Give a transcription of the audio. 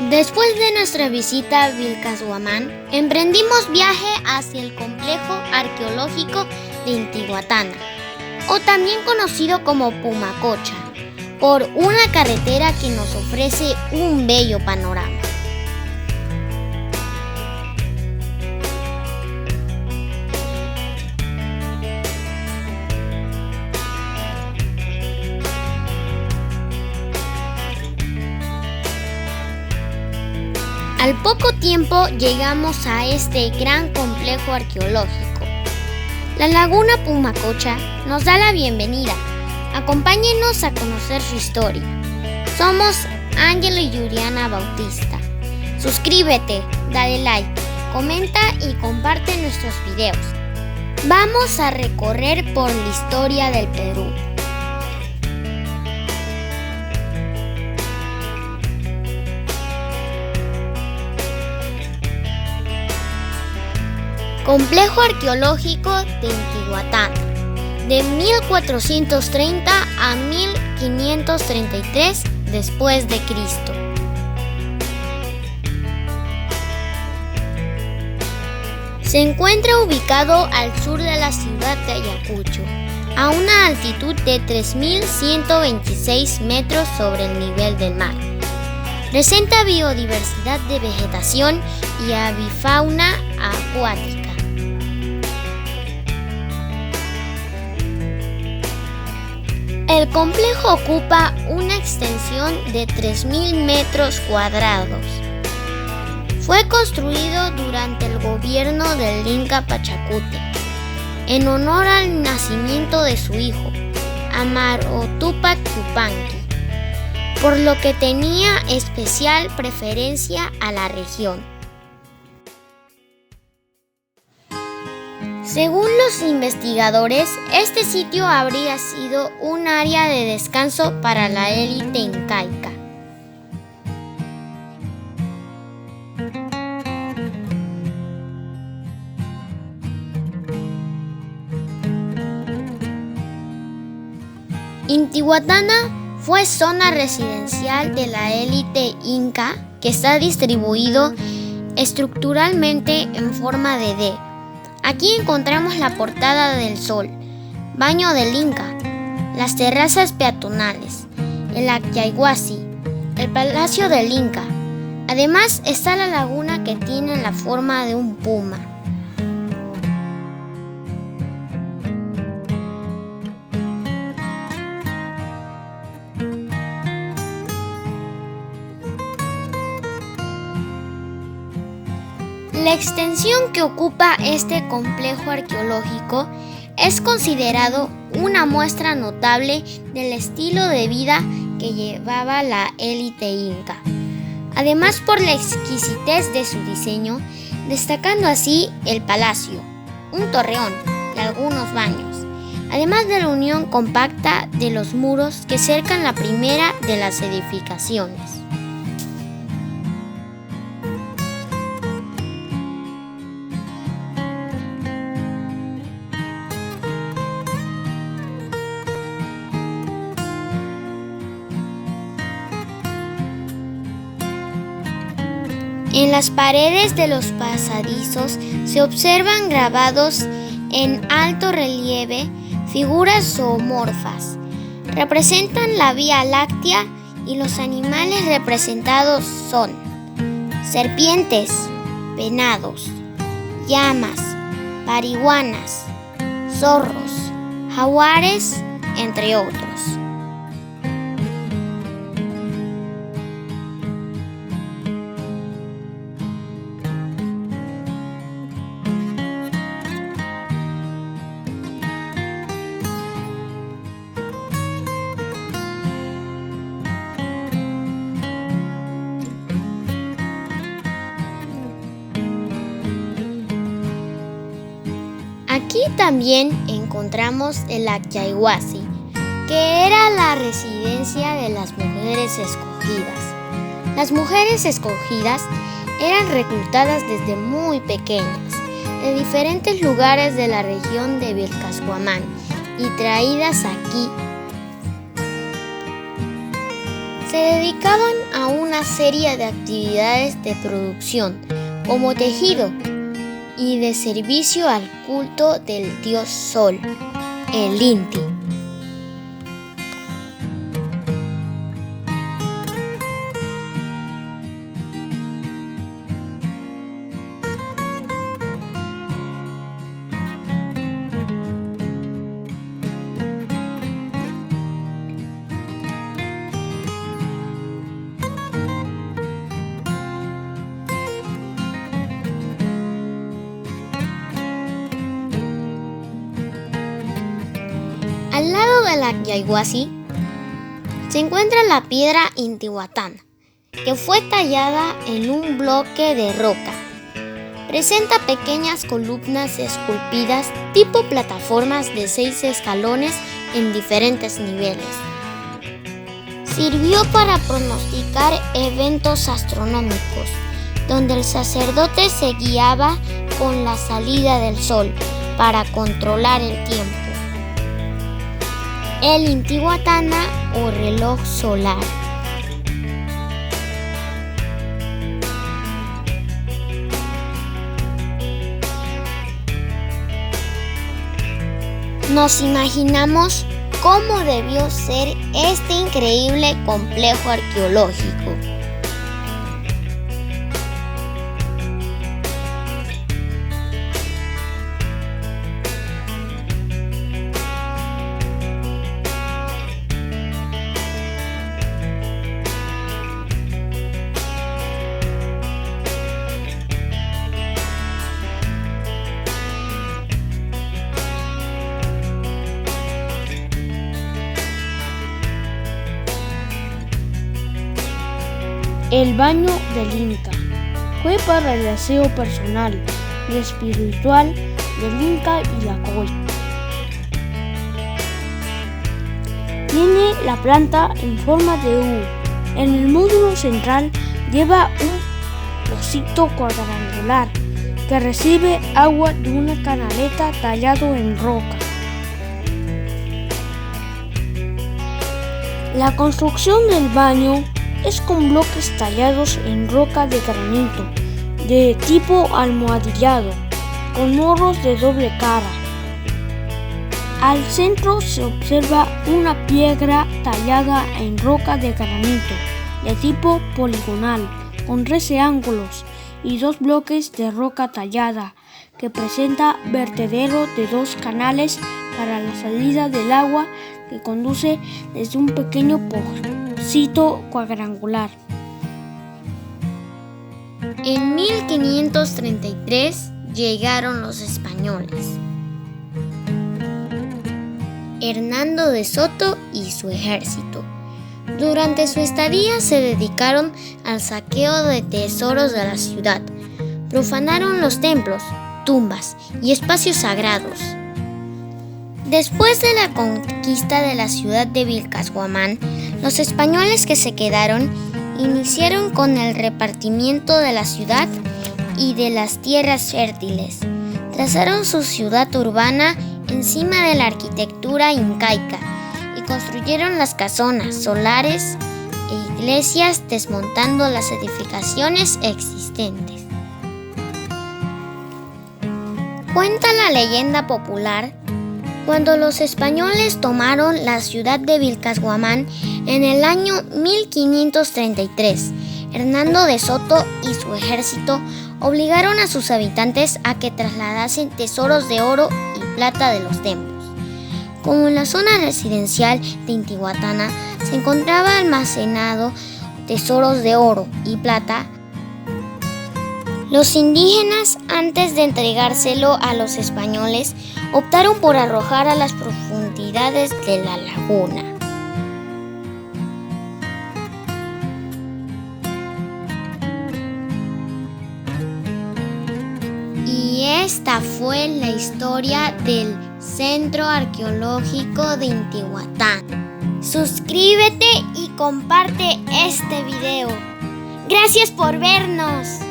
Después de nuestra visita a Vilcashuamán, emprendimos viaje hacia el complejo arqueológico de Intihuatana, o también conocido como Pumacocha, por una carretera que nos ofrece un bello panorama. Al poco tiempo llegamos a este gran complejo arqueológico. La laguna Pumacocha nos da la bienvenida. Acompáñenos a conocer su historia. Somos Ángelo y Juliana Bautista. Suscríbete, dale like, comenta y comparte nuestros videos. Vamos a recorrer por la historia del Perú. Complejo arqueológico de Intihuatana, de 1430 a 1533 después de Cristo. Se encuentra ubicado al sur de la ciudad de Ayacucho, a una altitud de 3.126 metros sobre el nivel del mar. Presenta biodiversidad de vegetación y avifauna acuática. El complejo ocupa una extensión de 3.000 metros cuadrados. Fue construido durante el gobierno del Inca Pachacuti, en honor al nacimiento de su hijo, Amaro Túpac Yupanqui, por lo que tenía especial preferencia a la región. Según los investigadores, este sitio habría sido un área de descanso para la élite incaica. Intihuatana fue zona residencial de la élite inca que está distribuido estructuralmente en forma de D. Aquí encontramos la Portada del Sol, Baño del Inca, las terrazas peatonales, el Acyaiguasi, el Palacio del Inca. Además está la laguna que tiene la forma de un puma. La extensión que ocupa este complejo arqueológico es considerado una muestra notable del estilo de vida que llevaba la élite inca. Además, por la exquisitez de su diseño, destacando así el palacio, un torreón y algunos baños, además de la unión compacta de los muros que cercan la primera de las edificaciones. En las paredes de los pasadizos se observan grabados en alto relieve figuras zoomorfas. Representan la Vía Láctea y los animales representados son serpientes, venados, llamas, parihuanas, zorros, jaguares, entre otros. Aquí también encontramos el Acyaiguasi, que era la residencia de las mujeres escogidas. Las mujeres escogidas eran reclutadas desde muy pequeñas de diferentes lugares de la región de Vilcashuamán y traídas aquí. Se dedicaban a una una serie de actividades de producción, como tejido y de servicio al culto del dios Sol, el Inti. Al lado de la Yaiguasi se encuentra la piedra Intihuatana, que fue tallada en un bloque de roca. Presenta pequeñas columnas esculpidas tipo plataformas de 6 escalones en diferentes niveles. Sirvió para pronosticar eventos astronómicos, donde el sacerdote se guiaba con la salida del sol para controlar el tiempo. El Intihuatana o reloj solar. Nos imaginamos cómo debió ser este increíble complejo arqueológico. El baño del Inca fue para el aseo personal y espiritual del Inca y la Coy. Tiene la planta en forma de U. En el módulo central lleva un pocito cuadrangular que recibe agua de una canaleta tallado en roca. La construcción del baño es con bloques tallados en roca de granito, de tipo almohadillado, con morros de doble cara. Al centro se observa una piedra tallada en roca de granito, de tipo poligonal, con 13 ángulos, y 2 bloques de roca tallada, que presenta vertedero de 2 canales para la salida del agua que conduce desde un pequeño pocito cuadrangular. En 1533 llegaron los españoles. Hernando de Soto y su ejército. Durante su estadía se dedicaron al saqueo de tesoros de la ciudad. Profanaron los templos, tumbas y espacios sagrados. Después de la conquista de la ciudad de Vilcashuamán, los españoles que se quedaron iniciaron con el repartimiento de la ciudad y de las tierras fértiles. Trazaron su ciudad urbana encima de la arquitectura incaica y construyeron las casonas, solares e iglesias, desmontando las edificaciones existentes. Cuenta la leyenda popular cuando los españoles tomaron la ciudad de Vilcashuamán en el año 1533, Hernando de Soto y su ejército obligaron a sus habitantes a que trasladasen tesoros de oro y plata de los templos. Como en la zona residencial de Intihuatana se encontraba almacenado tesoros de oro y plata, los indígenas, antes de entregárselo a los españoles, optaron por arrojar a las profundidades de la laguna. Y esta fue la historia del Centro Arqueológico de Intihuatán. Suscríbete y comparte este video. Gracias por vernos.